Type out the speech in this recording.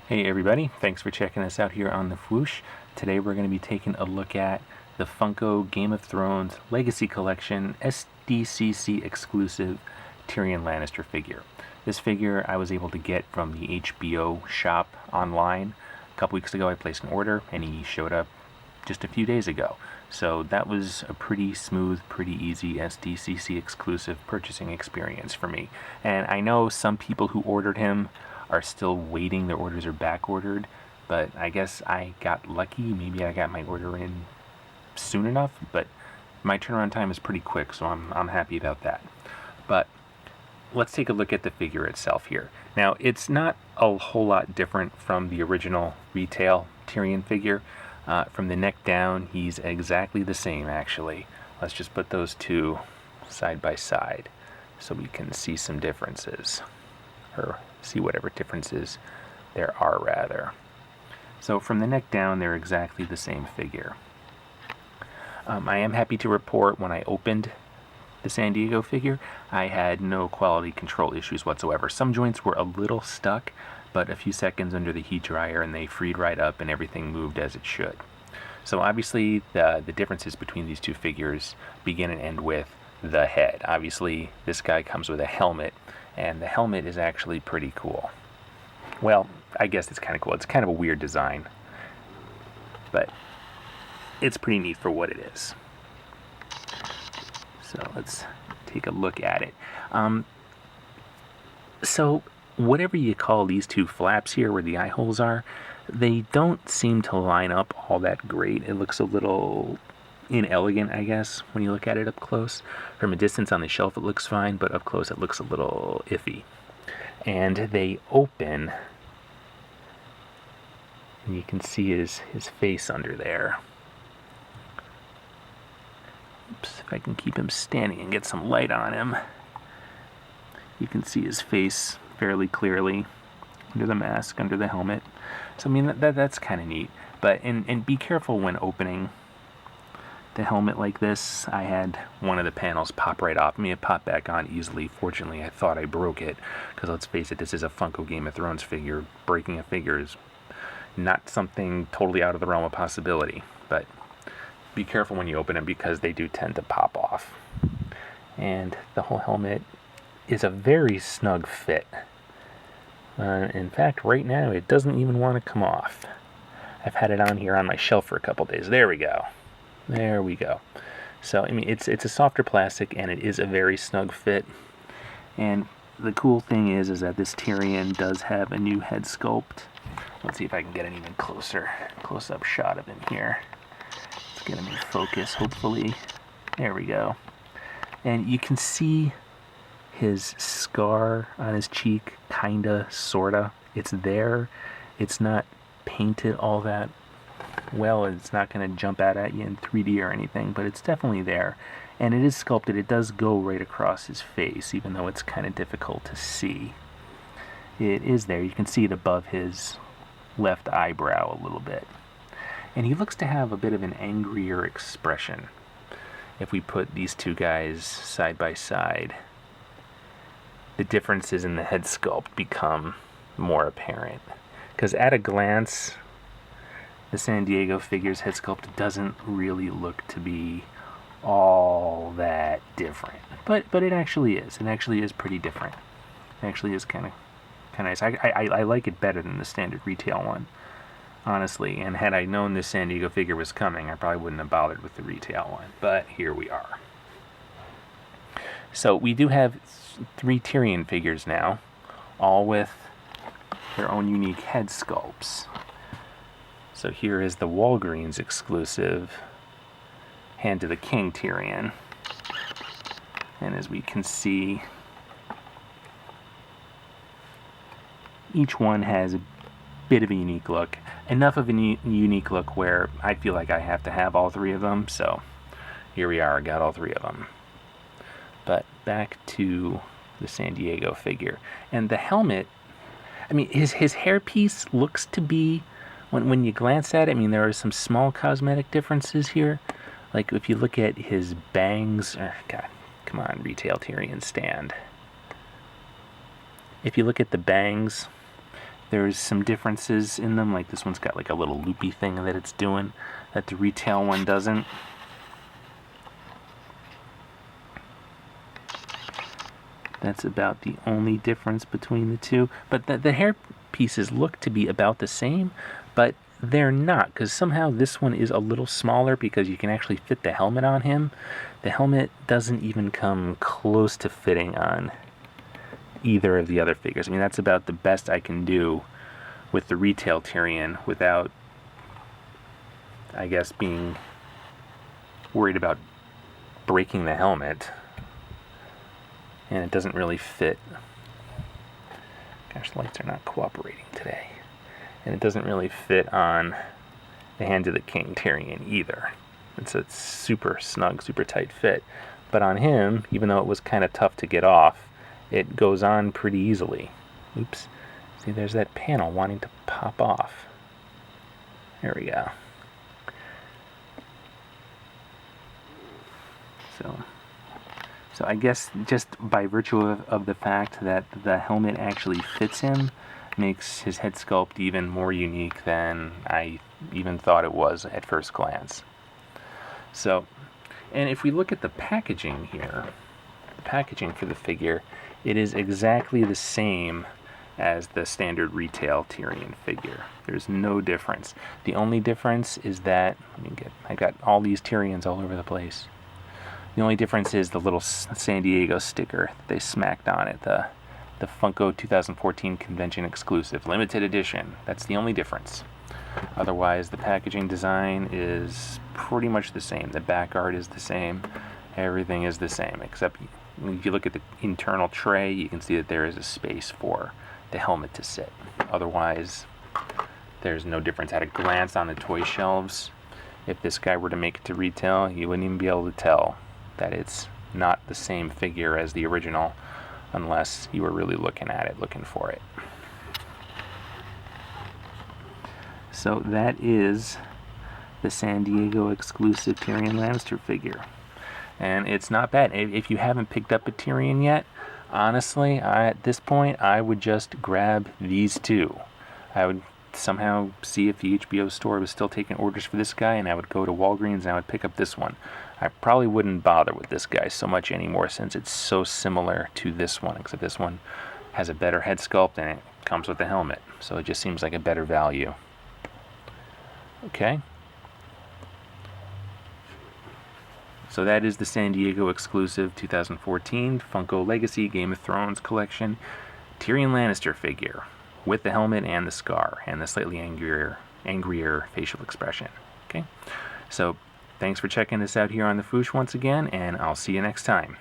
Hey everybody, thanks for checking us out here on the Fwoosh. Today we're going to be taking a look at the Funko Game of Thrones Legacy Collection SDCC exclusive Tyrion Lannister figure. This figure I was able to get from the HBO shop online. A couple weeks ago I placed an order and he showed up just a few days ago. So that was a pretty smooth, pretty easy SDCC exclusive purchasing experience for me. And I know some people who ordered him are still waiting. Their orders are back ordered, but I guess I got lucky. Maybe I got my order in soon enough, but my turnaround time is pretty quick, so I'm happy about that. But let's take a look at the figure itself here. Now, it's not a whole lot different from the original retail Tyrion figure. From the neck down, he's exactly the same, actually. Let's just put those two side by side so we can see some differences, or see whatever differences there are, rather. So from the neck down, they're exactly the same figure. I am happy to report when I opened the San Diego figure, I had no quality control issues whatsoever. Some joints were a little stuck, but a few seconds under the heat dryer and they freed right up and everything moved as it should. So obviously the differences between these two figures begin and end with the head. Obviously this guy comes with a helmet, and the helmet is actually pretty cool. Well, I guess it's kind of cool. It's kind of a weird design, but it's pretty neat for what it is. So let's take a look at it. So whatever you call these two flaps here where the eye holes are, they don't seem to line up all that great. It looks a little inelegant, I guess, when you look at it up close. From a distance on the shelf it looks fine, but up close it looks a little iffy. And they open, and you can see his face under there. Oops, if I can keep him standing and get some light on him. You can see his face fairly clearly under the mask, under the helmet. So I mean that's kind of neat. But and be careful when opening the helmet like this. I had one of the panels pop right off. I mean, it popped back on easily. Fortunately, I thought I broke it, because let's face it, this is a Funko Game of Thrones figure. Breaking a figure is not something totally out of the realm of possibility. But be careful when you open them, because they do tend to pop off. And the whole helmet is a very snug fit. In fact, right now it doesn't even want to come off. I've had it on here on my shelf for a couple days. There we go. There we go. So I mean, it's a softer plastic and it is a very snug fit. And the cool thing is that this Tyrion does have a new head sculpt. Let's see if I can get an even close-up shot of him here. Let's get him in focus, hopefully. There we go. And you can see his scar on his cheek, kinda, sorta. It's there. It's not painted all that well. It's not going to jump out at you in 3D or anything, but it's definitely there. And it is sculpted. It does go right across his face, even though it's kind of difficult to see. It is there. You can see it above his left eyebrow a little bit. And he looks to have a bit of an angrier expression. If we put these two guys side by side, the differences in the head sculpt become more apparent. Because at a glance, the San Diego figure's head sculpt doesn't really look to be all that different. But it actually is. It actually is pretty different. It actually is kind of nice. I like it better than the standard retail one, honestly. And had I known this San Diego figure was coming, I probably wouldn't have bothered with the retail one. But here we are. So we do have 3 Tyrion figures now, all with their own unique head sculpts. So here is the Walgreens exclusive Hand to the King Tyrion. And as we can see, each one has a bit of a unique look. Enough of a unique look where I feel like I have to have all 3 of them. So here we are, I got all 3 of them. But back to the San Diego figure. And the helmet, I mean, his hairpiece looks to be, when you glance at it, I mean, there are some small cosmetic differences here. Like if you look at his bangs, God, come on, retail Tyrion stand. If you look at the bangs, there's some differences in them, like this one's got like a little loopy thing that it's doing that the retail one doesn't. That's about the only difference between the two. But the hair pieces look to be about the same, but they're not, because somehow this one is a little smaller because you can actually fit the helmet on him. The helmet doesn't even come close to fitting on either of the other figures. I mean, that's about the best I can do with the retail Tyrion without, I guess, being worried about breaking the helmet. And it doesn't really fit. Gosh, the lights are not cooperating today. And it doesn't really fit on the Hand of the King Tyrion either. It's a super snug, super tight fit. But on him, even though it was kind of tough to get off, it goes on pretty easily. Oops. See, there's that panel wanting to pop off. There we go. So I guess just by virtue of the fact that the helmet actually fits him makes his head sculpt even more unique than I even thought it was at first glance. So, and if we look at the packaging here, the packaging for the figure, it is exactly the same as the standard retail Tyrion figure. There's no difference. The only difference is that, I got all these Tyrions all over the place. The only difference is the little San Diego sticker that they smacked on it, the Funko 2014 convention exclusive, limited edition. That's the only difference. Otherwise, the packaging design is pretty much the same. The back art is the same. Everything is the same, except if you look at the internal tray, you can see that there is a space for the helmet to sit. Otherwise, there's no difference. At a glance on the toy shelves, if this guy were to make it to retail, you wouldn't even be able to tell that it's not the same figure as the original unless you were really looking at it, looking for it. So that is the San Diego exclusive Tyrion Lannister figure. And it's not bad. If you haven't picked up a Tyrion yet, honestly, at this point, I would just grab these two. I would somehow see if the HBO store was still taking orders for this guy, and I would go to Walgreens and I would pick up this one. I probably wouldn't bother with this guy so much anymore since it's so similar to this one, except this one has a better head sculpt and it comes with a helmet. So it just seems like a better value. Okay. So that is the San Diego exclusive 2014 Funko Legacy Game of Thrones collection Tyrion Lannister figure with the helmet and the scar and the slightly angrier facial expression. Okay. So thanks for checking this out here on The Foosh once again, and I'll see you next time.